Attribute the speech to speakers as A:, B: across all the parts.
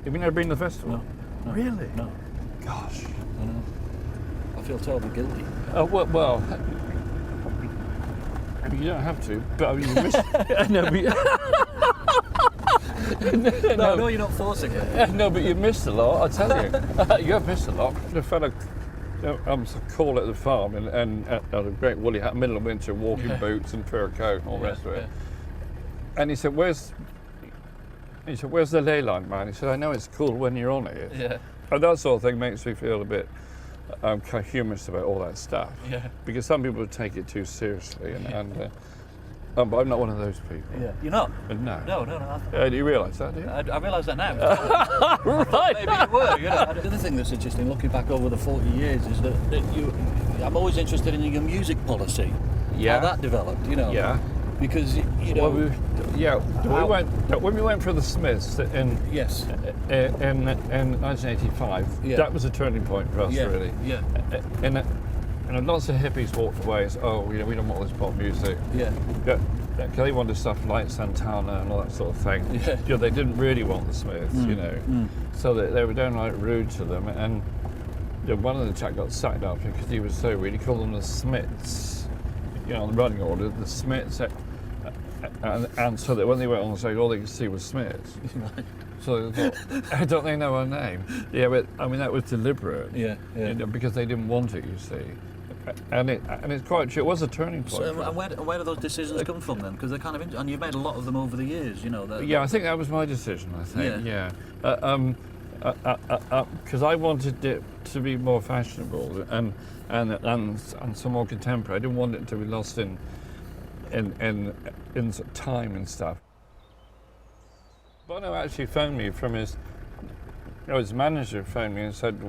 A: Have you never been to the festival?
B: No.
A: Really?
B: No.
A: Gosh.
B: I know. I feel totally guilty.
A: Oh, well, you don't have to, but I mean, you miss... no, but...
B: No, you're not forcing it.
A: No, but you missed a lot, I tell you. You have missed a lot. The fellow call at the farm and had a great woolly hat, middle of winter, walking boots and fur coat and all the rest of it. And he said, where's the ley line, man? He said, I know it's cool when you're on it.
B: Yeah.
A: And that sort of thing makes me feel a bit kind of humorous about all that stuff.
B: Yeah.
A: Because some people take it too seriously, but I'm not one of those people.
B: Yeah. You're not?
A: No.
B: No.
A: Do you realise that, do you?
B: I realise that now.
A: Right.
B: Maybe you were. You know. The other thing that's interesting, looking back over the 40 years, is that I'm always interested in your music policy.
A: Yeah.
B: How that developed, you know.
A: Yeah.
B: Because you know.
A: When we went for the Smiths in
B: Yes.
A: in 1985, that was a turning point for us, really.
B: Yeah.
A: And lots of hippies walked away and said, oh, we don't want this pop music.
B: Yeah.
A: Because they wanted stuff like Santana and all that sort of thing.
B: Yeah.
A: You know, they didn't really want the Smiths, you know. So they were downright rude to them. And one of the chaps got sacked after because he was so rude. He called them the Smiths, you know, on the running order, the Smiths. And so that when they went on the stage, all they could see was Smiths. So they thought, don't they know our name? Yeah, but I mean, that was deliberate.
B: Yeah.
A: You know, because they didn't want it, you see. And it's quite true. It was a turning point.
B: So, and where do those decisions come from then? Because they're kind of, and you've made a lot of them over the years, you know.
A: I think that was my decision. I think. Yeah. Because I wanted it to be more fashionable and some more contemporary. I didn't want it to be lost in time and stuff. Bono actually phoned me from his manager phoned me and said,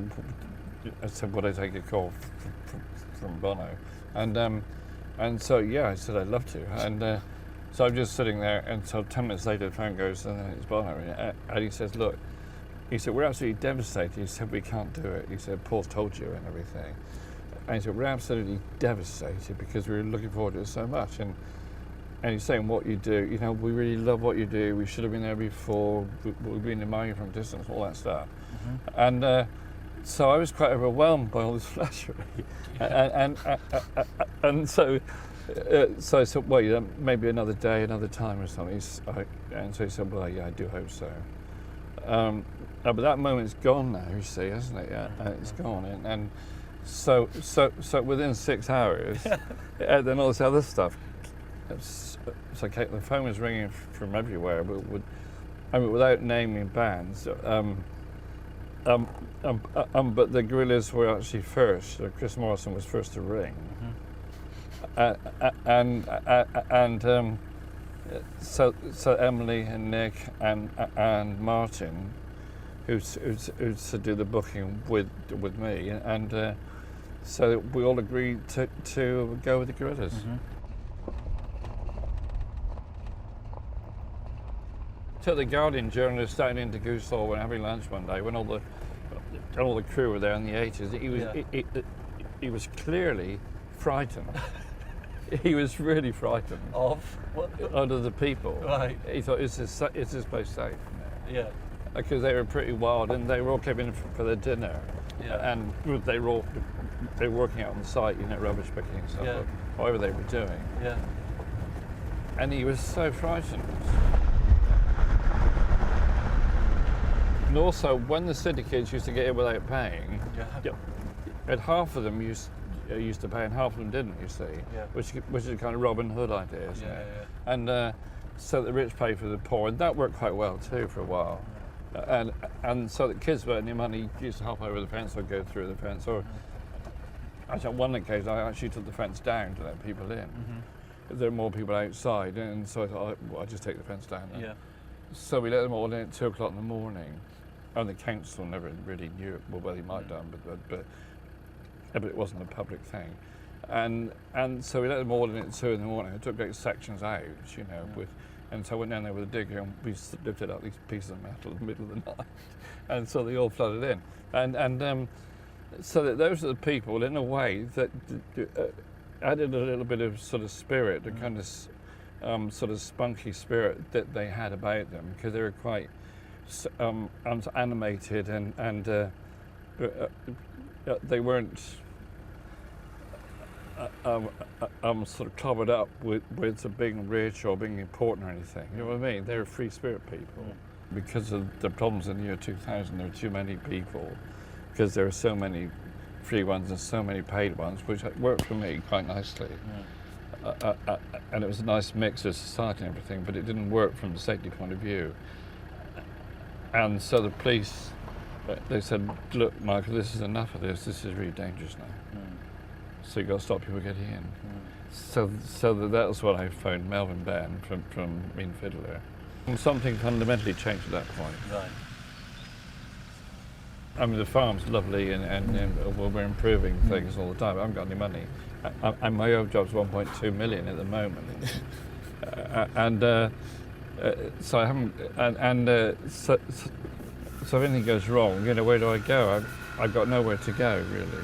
A: would I take a call from Bono? And so I said I'd love to. And so I'm just sitting there, and so 10 minutes later the phone goes, and then it's Bono, and he says, look, he said, we're absolutely devastated. He said, we can't do it. He said, Paul's told you and everything. And he said, we're absolutely devastated because we were looking forward to it so much. And he's saying, what you do, you know, we really love what you do. We should have been there before. We've been admiring you from a distance, all that stuff. And so I was quite overwhelmed by all this flattery. And so I said, well, maybe another day, another time or something. And so he said, well, yeah, I do hope so. But that moment's gone now, you see, hasn't it? Yeah, it's gone. And so within 6 hours, then all this other stuff. So the phone was ringing from everywhere, but without naming bands. But the Gorillaz were actually first. Chris Morrison was first to ring, so Emily and Nick and Martin, who to do the booking with me, and so we all agreed to go with the Gorillaz. Took the Guardian journalist down into Goose Hall when having lunch one day when all the crew were there in the 80s. He was clearly frightened. He was really frightened
B: of what?
A: Of the people.
B: Right.
A: He thought, is this place safe?
B: Yeah.
A: Because they were pretty wild, and they were all coming in for their dinner.
B: Yeah.
A: And they were working out on the site, you know, rubbish picking and stuff, or whatever they were doing.
B: Yeah.
A: And he was so frightened. And also, when the city kids used to get in without paying, and half of them used to pay and half of them didn't, you see, which is a kind of Robin Hood idea, isn't it? And so the rich pay for the poor, and that worked quite well too for a while. And so the kids were earning money, used to hop over the fence or go through the fence, or actually on one occasion I actually took the fence down to let people in. There were more people outside, and so I thought, I'll just take the fence down then.
B: Yeah.
A: So we let them all in at 2 o'clock in the morning, and the council never really knew it. Well, they might have done, but it wasn't a public thing. And so we let them all in at 2 in the morning. I took great sections out, you know, and so I went down there with a digger and we lifted up these pieces of metal in the middle of the night, and so they all flooded in. And so that those are the people, in a way, that added a little bit of sort of spirit, a kind of sort of spunky spirit that they had about them, because they were quite animated and they weren't sort of covered up with being rich or being important or anything. You know what I mean? They were free spirit people. Because of the problems in the year 2000, there were too many people, because there were so many free ones and so many paid ones, which worked for me quite nicely. And it was a nice mix of society and everything, but it didn't work from the safety point of view. And so the police, they said, look, Michael, this is enough of this. This is really dangerous now. So you've got to stop people getting in. So that was when I phoned Melvin Benn from Mean Fiddler. And something fundamentally changed at that point.
B: Right.
A: I mean, the farm's lovely and we're improving things all the time. I haven't got any money. And my old job's 1.2 million at the moment. So I haven't, so if anything goes wrong, you know, where do I go? I've got nowhere to go, really.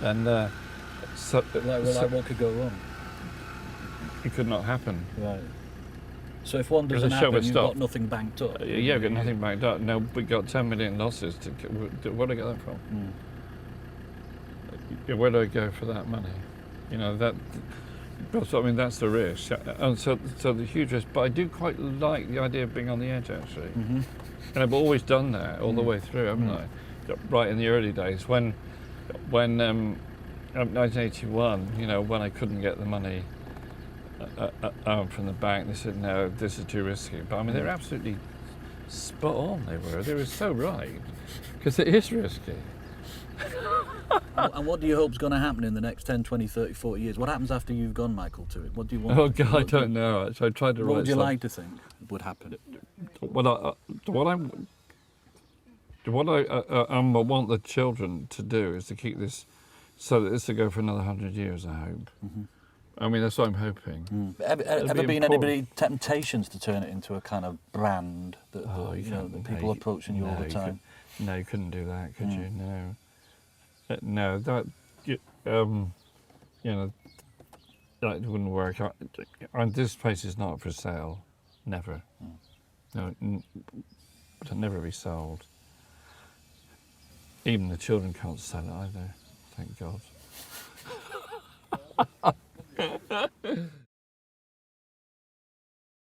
A: And
B: what could go wrong?
A: It could not happen.
B: Right. So if one doesn't happen, you've got nothing banked up.
A: Yeah, we've got nothing banked up. No, we got 10 million losses. Where do I get that from? Where do I go for that money? You know, I mean, that's the risk. And so the huge risk. But I do quite like the idea of being on the edge, actually. And I've always done that all the way through, haven't I? Right in the early days, when 1981, you know, when I couldn't get the money from the bank, they said, no, this is too risky. But I mean, they were absolutely spot on, they were so right, because it is risky.
B: And what do you hope's going to happen in the next 10, 20, 30, 40 years? What happens after you've gone, Michael, to it? What do you want?
A: Oh, God, I don't know. Actually, I tried to write.
B: What would you like to think would happen?
A: What I want the children to do is to keep this, so that this will go for another 100 years, I hope. I mean, that's what I'm hoping.
B: Ever been any temptations to turn it into a kind of brand that, that people approaching you all the time?
A: No, you couldn't do that, could you? No. No, that, that wouldn't work. And this place is not for sale. Never. No, it'll never be sold. Even the children can't sell it either, thank God.